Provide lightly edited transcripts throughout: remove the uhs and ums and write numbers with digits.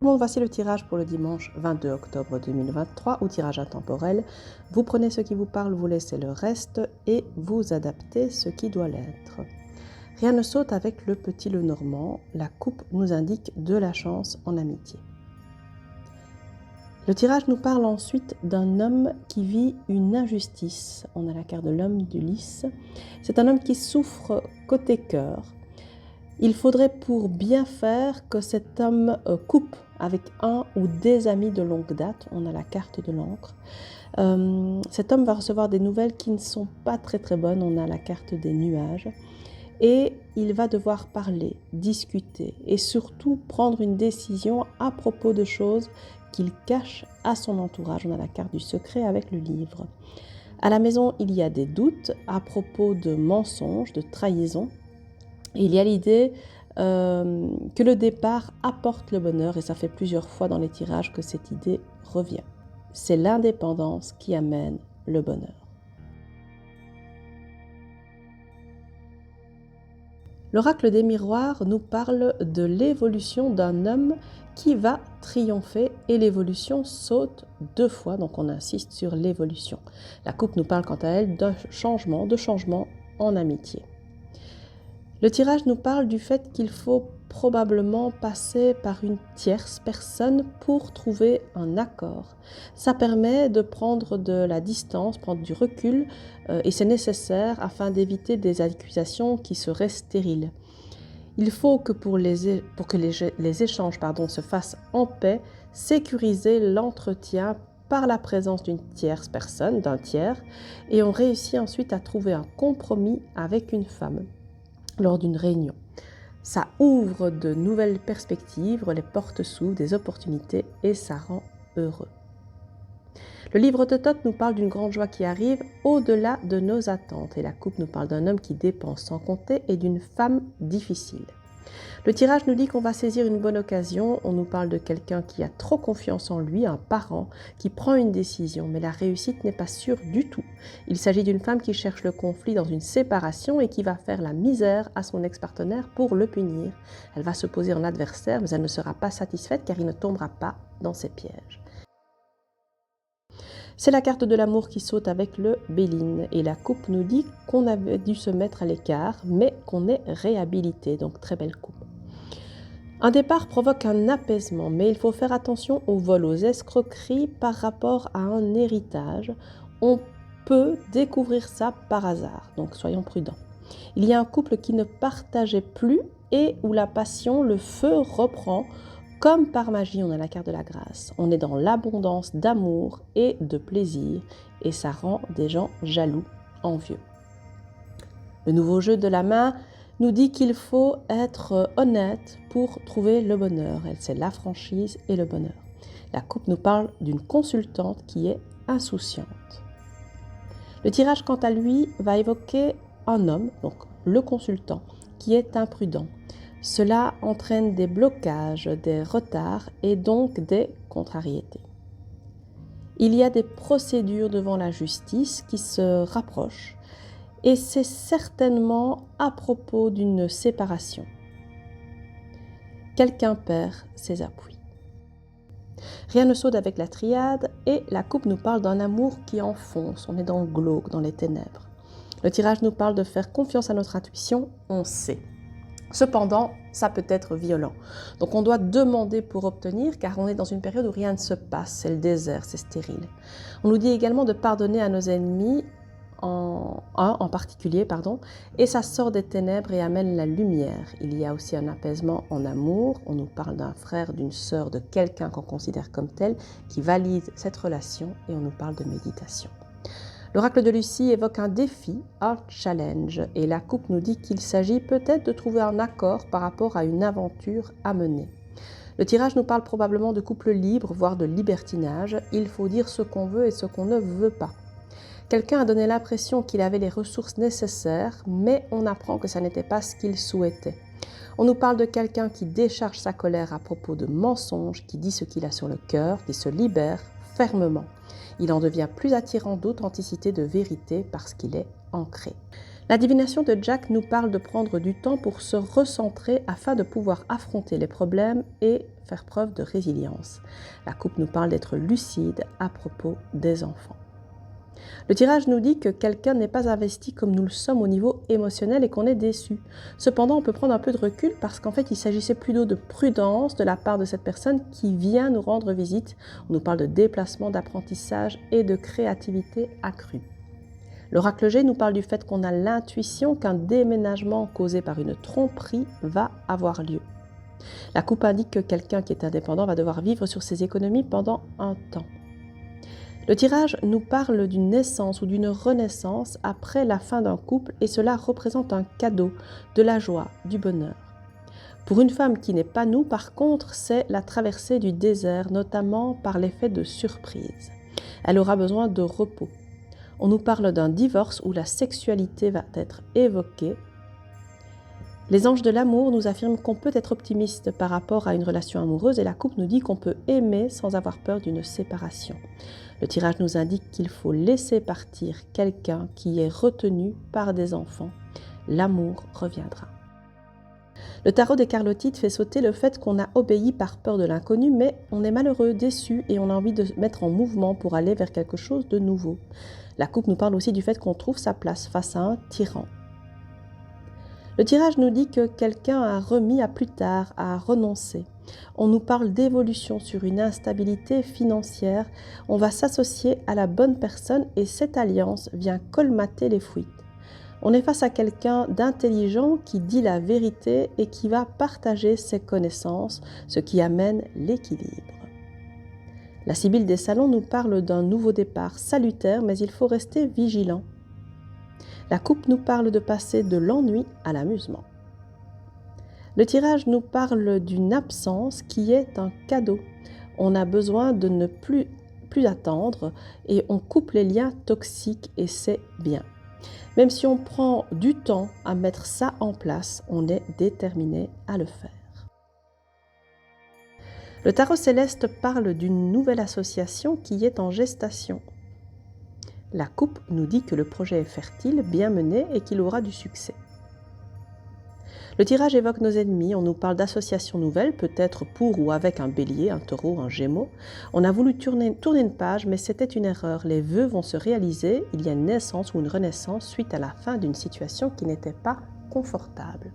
Bon, voici le tirage pour le dimanche 22 octobre 2023 ou tirage intemporel. Vous prenez ce qui vous parle, vous laissez le reste et vous adaptez ce qui doit l'être. Rien ne saute avec le petit Lenormand. La coupe nous indique de la chance en amitié. Le tirage nous parle ensuite d'un homme qui vit une injustice. On a la carte de l'homme du lys. C'est un homme qui souffre côté cœur. Il faudrait pour bien faire que cet homme coupe avec un ou des amis de longue date. On a la carte de l'encre. Cet homme va recevoir des nouvelles qui ne sont pas très bonnes. On a la carte des nuages. Et il va devoir parler, discuter et surtout prendre une décision à propos de choses qu'il cache à son entourage. On a la carte du secret avec le livre. À la maison, il y a des doutes à propos de mensonges, de trahison. Et il y a l'idée que le départ apporte le bonheur et ça fait plusieurs fois dans les tirages que cette idée revient. C'est l'indépendance qui amène le bonheur. L'oracle des miroirs nous parle de l'évolution d'un homme qui va triompher et l'évolution saute 2 fois, donc on insiste sur l'évolution. La coupe nous parle quant à elle de changement en amitié. Le tirage nous parle du fait qu'il faut probablement passer par une tierce personne pour trouver un accord. Ça permet de prendre de la distance, prendre du recul et c'est nécessaire afin d'éviter des accusations qui seraient stériles. Il faut que pour que les échanges se fassent en paix, sécuriser l'entretien par la présence d'une tierce personne, d'un tiers, et on réussit ensuite à trouver un compromis avec une femme lors d'une réunion. Ça ouvre de nouvelles perspectives, les portes s'ouvrent, des opportunités et ça rend heureux. Le livre de Thoth nous parle d'une grande joie qui arrive au-delà de nos attentes et la coupe nous parle d'un homme qui dépense sans compter et d'une femme difficile. Le tirage nous dit qu'on va saisir une bonne occasion, on nous parle de quelqu'un qui a trop confiance en lui, un parent qui prend une décision, mais la réussite n'est pas sûre du tout. Il s'agit d'une femme qui cherche le conflit dans une séparation et qui va faire la misère à son ex-partenaire pour le punir. Elle va se poser en adversaire, mais elle ne sera pas satisfaite car il ne tombera pas dans ses pièges. C'est la carte de l'amour qui saute avec le Béline et la coupe nous dit qu'on avait dû se mettre à l'écart, mais qu'on est réhabilité, donc très belle coupe. Un départ provoque un apaisement, mais il faut faire attention aux vols, aux escroqueries par rapport à un héritage. On peut découvrir ça par hasard, donc soyons prudents. Il y a un couple qui ne partageait plus et où la passion, le feu reprend. Comme par magie, on a la carte de la grâce. On est dans l'abondance d'amour et de plaisir et ça rend des gens jaloux, envieux. Le nouveau jeu de la main nous dit qu'il faut être honnête pour trouver le bonheur. C'est la franchise et le bonheur. La coupe nous parle d'une consultante qui est insouciante. Le tirage, quant à lui, va évoquer un homme, donc le consultant, qui est imprudent. Cela entraîne des blocages, des retards et donc des contrariétés. Il y a des procédures devant la justice qui se rapprochent et c'est certainement à propos d'une séparation. Quelqu'un perd ses appuis. Rien ne saute avec la triade et la coupe nous parle d'un amour qui enfonce. On est dans le glauque, dans les ténèbres. Le tirage nous parle de faire confiance à notre intuition, on sait. Cependant, ça peut être violent. Donc on doit demander pour obtenir car on est dans une période où rien ne se passe, c'est le désert, c'est stérile. On nous dit également de pardonner à nos ennemis, en particulier, et ça sort des ténèbres et amène la lumière. Il y a aussi un apaisement en amour, on nous parle d'un frère, d'une sœur, de quelqu'un qu'on considère comme tel qui valide cette relation et on nous parle de méditation. L'oracle de Lucie évoque un défi, un challenge, et la coupe nous dit qu'il s'agit peut-être de trouver un accord par rapport à une aventure à mener. Le tirage nous parle probablement de couple libre, voire de libertinage. Il faut dire ce qu'on veut et ce qu'on ne veut pas. Quelqu'un a donné l'impression qu'il avait les ressources nécessaires, mais on apprend que ça n'était pas ce qu'il souhaitait. On nous parle de quelqu'un qui décharge sa colère à propos de mensonges, qui dit ce qu'il a sur le cœur, qui se libère fermement. Il en devient plus attirant d'authenticité, de vérité, parce qu'il est ancré. La divination de Jack nous parle de prendre du temps pour se recentrer afin de pouvoir affronter les problèmes et faire preuve de résilience. La coupe nous parle d'être lucide à propos des enfants. Le tirage nous dit que quelqu'un n'est pas investi comme nous le sommes au niveau émotionnel et qu'on est déçu. Cependant, on peut prendre un peu de recul parce qu'en fait, il s'agissait plutôt de prudence de la part de cette personne qui vient nous rendre visite. On nous parle de déplacement, d'apprentissage et de créativité accrue. L'oracle G nous parle du fait qu'on a l'intuition qu'un déménagement causé par une tromperie va avoir lieu. La coupe indique que quelqu'un qui est indépendant va devoir vivre sur ses économies pendant un temps. Le tirage nous parle d'une naissance ou d'une renaissance après la fin d'un couple et cela représente un cadeau, de la joie, du bonheur. Pour une femme qui n'est pas nous, par contre, c'est la traversée du désert, notamment par l'effet de surprise. Elle aura besoin de repos. On nous parle d'un divorce où la sexualité va être évoquée. Les anges de l'amour nous affirment qu'on peut être optimiste par rapport à une relation amoureuse et la coupe nous dit qu'on peut aimer sans avoir peur d'une séparation. Le tirage nous indique qu'il faut laisser partir quelqu'un qui est retenu par des enfants. L'amour reviendra. Le tarot des Carlotides fait sauter le fait qu'on a obéi par peur de l'inconnu, mais on est malheureux, déçu et on a envie de se mettre en mouvement pour aller vers quelque chose de nouveau. La coupe nous parle aussi du fait qu'on trouve sa place face à un tyran. Le tirage nous dit que quelqu'un a remis à plus tard, a renoncé. On nous parle d'évolution sur une instabilité financière. On va s'associer à la bonne personne et cette alliance vient colmater les fuites. On est face à quelqu'un d'intelligent qui dit la vérité et qui va partager ses connaissances, ce qui amène l'équilibre. La Sibylle des Salons nous parle d'un nouveau départ salutaire, mais il faut rester vigilant. La coupe nous parle de passer de l'ennui à l'amusement. Le tirage nous parle d'une absence qui est un cadeau. On a besoin de ne plus attendre et on coupe les liens toxiques et c'est bien. Même si on prend du temps à mettre ça en place, on est déterminé à le faire. Le tarot céleste parle d'une nouvelle association qui est en gestation. La coupe nous dit que le projet est fertile, bien mené et qu'il aura du succès. Le tirage évoque nos ennemis, on nous parle d'associations nouvelles, peut-être pour ou avec un bélier, un taureau, un gémeau. On a voulu tourner une page, mais c'était une erreur. Les vœux vont se réaliser, il y a une naissance ou une renaissance suite à la fin d'une situation qui n'était pas confortable.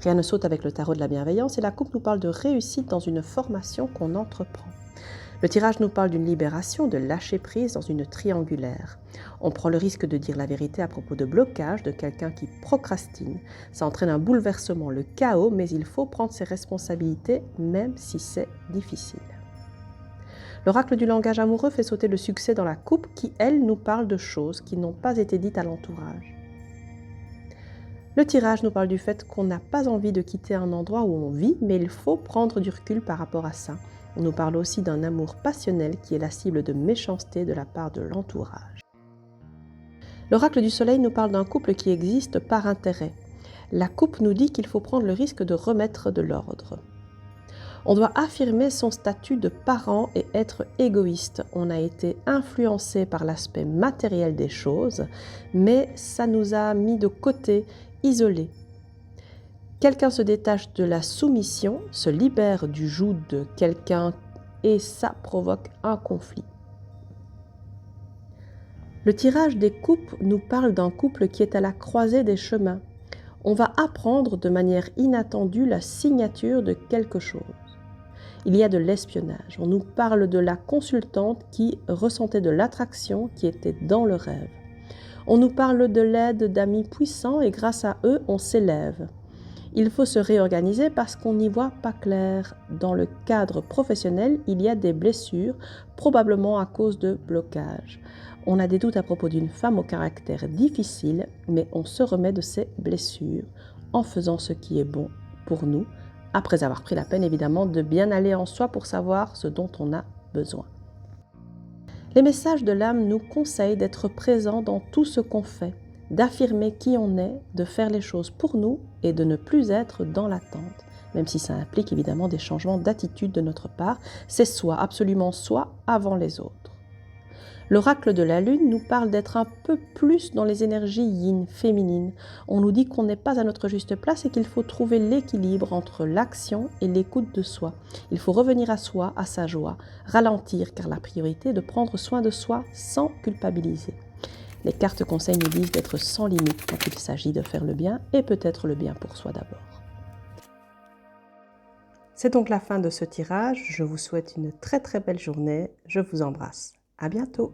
Rien ne saute avec le tarot de la bienveillance et la coupe nous parle de réussite dans une formation qu'on entreprend. Le tirage nous parle d'une libération, de lâcher prise dans une triangulaire. On prend le risque de dire la vérité à propos de blocage, de quelqu'un qui procrastine. Ça entraîne un bouleversement, le chaos, mais il faut prendre ses responsabilités, même si c'est difficile. L'oracle du langage amoureux fait sauter le succès dans la coupe qui, elle, nous parle de choses qui n'ont pas été dites à l'entourage. Le tirage nous parle du fait qu'on n'a pas envie de quitter un endroit où on vit, mais il faut prendre du recul par rapport à ça. On nous parle aussi d'un amour passionnel qui est la cible de méchanceté de la part de l'entourage. L'oracle du soleil nous parle d'un couple qui existe par intérêt. La coupe nous dit qu'il faut prendre le risque de remettre de l'ordre. On doit affirmer son statut de parent et être égoïste. On a été influencé par l'aspect matériel des choses, mais ça nous a mis de côté, isolés. Quelqu'un se détache de la soumission, se libère du joug de quelqu'un et ça provoque un conflit. Le tirage des coupes nous parle d'un couple qui est à la croisée des chemins. On va apprendre de manière inattendue la signature de quelque chose. Il y a de l'espionnage. On nous parle de la consultante qui ressentait de l'attraction, qui était dans le rêve. On nous parle de l'aide d'amis puissants et grâce à eux, on s'élève. Il faut se réorganiser parce qu'on n'y voit pas clair. Dans le cadre professionnel, il y a des blessures, probablement à cause de blocages. On a des doutes à propos d'une femme au caractère difficile, mais on se remet de ces blessures en faisant ce qui est bon pour nous, après avoir pris la peine évidemment de bien aller en soi pour savoir ce dont on a besoin. Les messages de l'âme nous conseillent d'être présents dans tout ce qu'on fait, d'affirmer qui on est, de faire les choses pour nous et de ne plus être dans l'attente. Même si ça implique évidemment des changements d'attitude de notre part, c'est soi, absolument soi, avant les autres. L'oracle de la lune nous parle d'être un peu plus dans les énergies yin, féminines. On nous dit qu'on n'est pas à notre juste place et qu'il faut trouver l'équilibre entre l'action et l'écoute de soi. Il faut revenir à soi, à sa joie, ralentir car la priorité est de prendre soin de soi sans culpabiliser. Les cartes conseils nous disent d'être sans limite quand il s'agit de faire le bien et peut-être le bien pour soi d'abord. C'est donc la fin de ce tirage. Je vous souhaite une très très belle journée. Je vous embrasse. À bientôt.